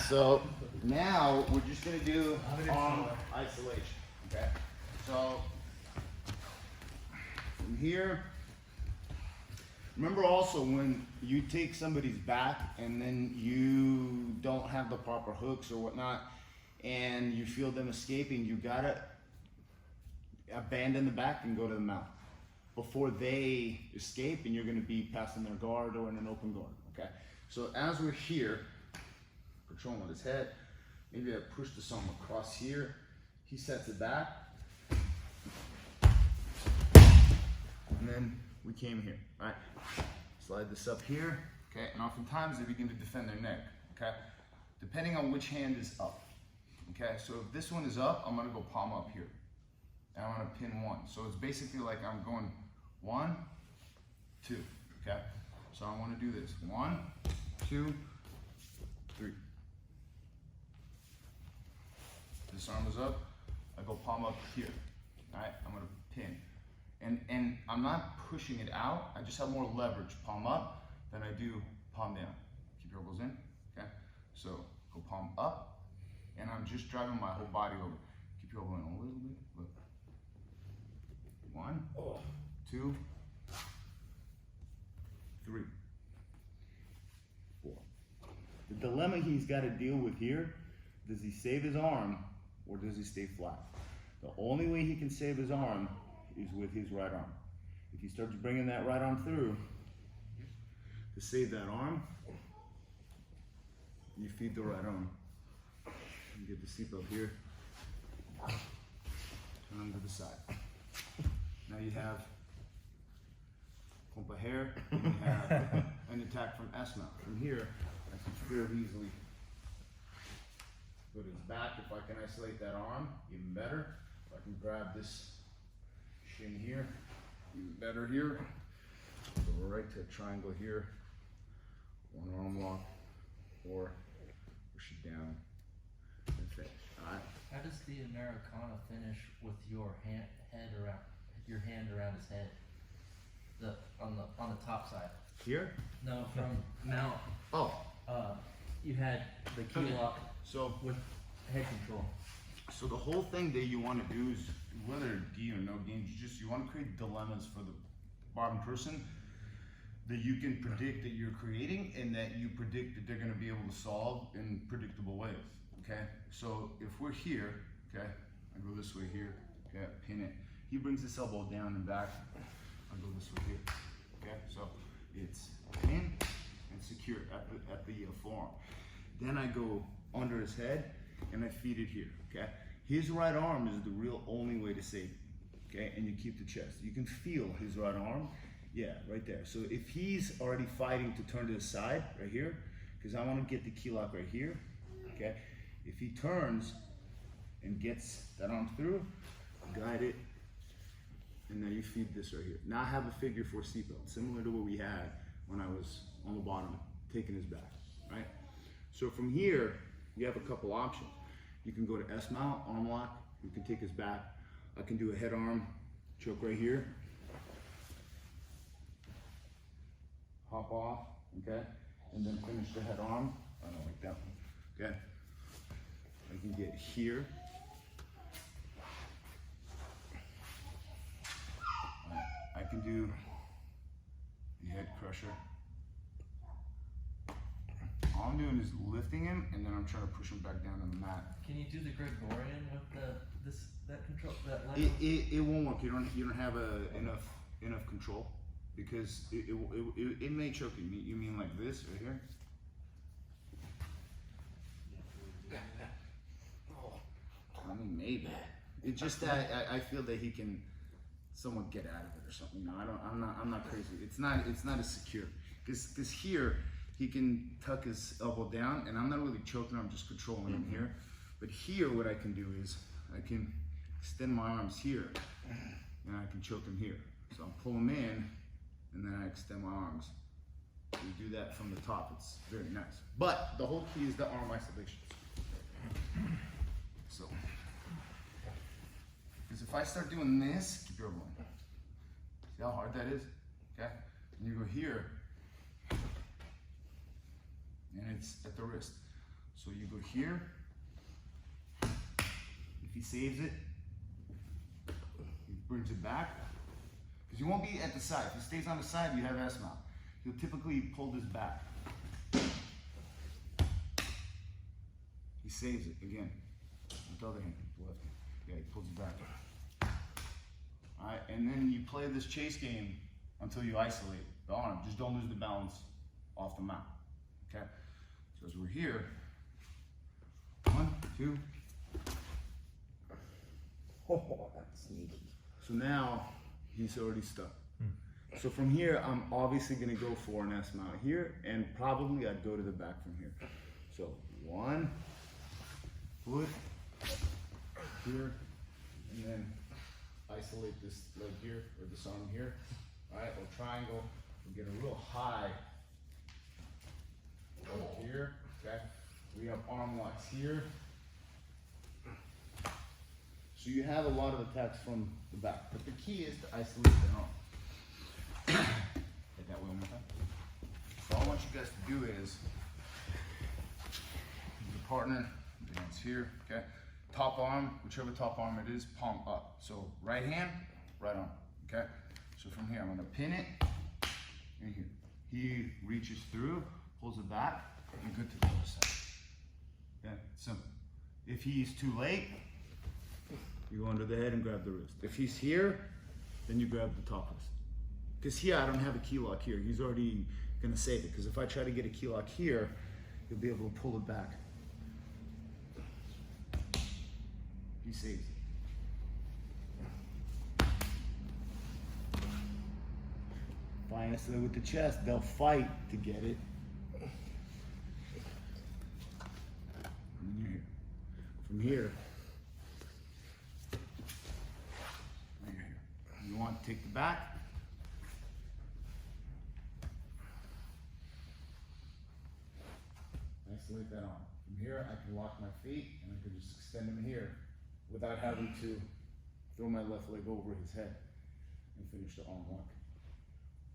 So now we're just gonna do arm isolation, okay? So from here, remember also when you take somebody's back and then you don't have the proper hooks or whatnot, and you feel them escaping, you gotta abandon the back and go to the mount before they escape, and you're gonna be passing their guard or in an open guard, okay? So as we're here, controlling his head, maybe I push the arm across here, he sets it back, and then we came here, right? Slide this up here, okay? And oftentimes they begin to defend their neck, okay? Depending on which hand is up, okay? So if this one is up, I'm gonna go palm up here, and I'm gonna pin one. So it's basically like I'm going 1, 2, okay? So I wanna do this, 1, 2, 3. This arm is up, I go palm up here, all right? I'm gonna pin. And I'm not pushing it out, I just have more leverage, palm up, than I do palm down. Keep your elbows in, okay? So go palm up, and I'm just driving my whole body over. Keep your elbow in a little bit, look. 1, 2, 3, 4. The dilemma he's got to deal with here, does he save his arm or does he stay flat? The only way he can save his arm is with his right arm. If he starts bringing that right arm through, to save that arm, you feed the right arm. You get the seatbelt here, turn them to the side. Now you have clump of hair, and you have an attack from S-mount. From here, I can fairly easily go to his back. If I can isolate that arm, even better. If I can grab this shin here, even better here. Go right to a triangle here, one arm lock, or push it down and finish. All right. How does the Americana finish with your hand around his head? On the top side. Here? No, from mount. Oh. You had the key lock So with head control. So the whole thing that you want to do is, whether gi or no gi, you want to create dilemmas for the bottom person that you can predict that you're creating, and that you predict that they're going to be able to solve in predictable ways. Okay, so if we're here, okay, I go this way here, okay, pin it. He brings this elbow down and back. I go this way here. Okay, so it's pin and secure at the forearm. Then I go under his head and I feed it here. Okay, his right arm is the real only way to save it. Okay, and you keep the chest. You can feel his right arm. Yeah, right there. So if he's already fighting to turn to the side, right here, because I want to get the key lock right here. Okay, if he turns and gets that arm through, guide it, and then you feed this right here. Now I have a figure 4 seatbelt, similar to what we had when I was on the bottom, taking his back, right? So from here, you have a couple options. You can go to S-mount, arm lock, you can take his back. I can do a head arm, choke right here. Hop off, okay? And then finish the head arm. I don't like that one, okay? I can get here. I can do the head crusher. All I'm doing is lifting him, and then I'm trying to push him back down on the mat. Can you do the Gregorian with that control, that leg? It won't work. You don't have enough control, because it may choke you. You mean like this right here? I mean, maybe. It's just that I feel that he can somewhat get out of it or something. No, I'm not crazy. It's not as secure. Because here he can tuck his elbow down, and I'm not really choking. I'm just controlling him here. But here, what I can do is I can extend my arms here, and I can choke him here. So I'll pull him in, and then I extend my arms. You do that from the top. It's very nice. But the whole key is the arm isolation. So, because if I start doing this, keep your elbow in. See how hard that is? Okay? And you go here, and it's at the wrist. So you go here. If he saves it, he brings it back. Because you won't be at the side. If he stays on the side, you have S mount. He'll typically pull this back. He saves it again. With the other hand, the left hand. Yeah, he pulls it back. Alright, and then you play this chase game until you isolate the arm. Just don't lose the balance off the mount. Okay? So as we're here, 1, 2. Oh, that's sneaky. So now he's already stuck. So from here, I'm obviously gonna go for an S mount here, and probably I'd go to the back from here. So 1 foot here, and then isolate this leg here, or this arm here. All right, or triangle. We'll get a real high over here, okay? We have arm locks here. So you have a lot of attacks from the back, but the key is to isolate the arm. Hit that way one more time. So all I want you guys to do is, the partner, the hand's here, okay? Top arm, whichever top arm it is, palm up. So right hand, right arm, okay? So from here, I'm gonna pin it in here. He reaches through, pulls it back, and good to the other side. Okay, simple. If he's too late, you go under the head and grab the wrist. If he's here, then you grab the top wrist. Because here, I don't have a key lock here. He's already gonna save it. Because if I try to get a key lock here, you'll be able to pull it back. He saves it. Finally, with the chest, they'll fight to get it. And you're here. From here, you're here. You want to take the back. Isolate that arm. From here, I can lock my feet and I can just extend them here without having to throw my left leg over his head and finish the arm lock.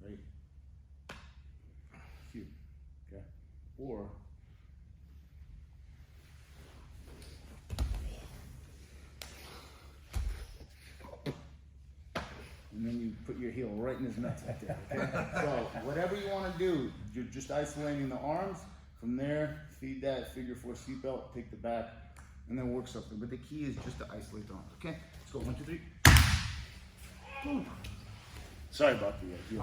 Right? Cute. Okay? Or and then you put your heel right in his nuts right there. Okay? So whatever you want to do, you're just isolating the arms. From there, feed that figure 4 seatbelt, take the back, and then work something. But the key is just to isolate the arms. Okay? Let's go. 1, 2, 3. Sorry about the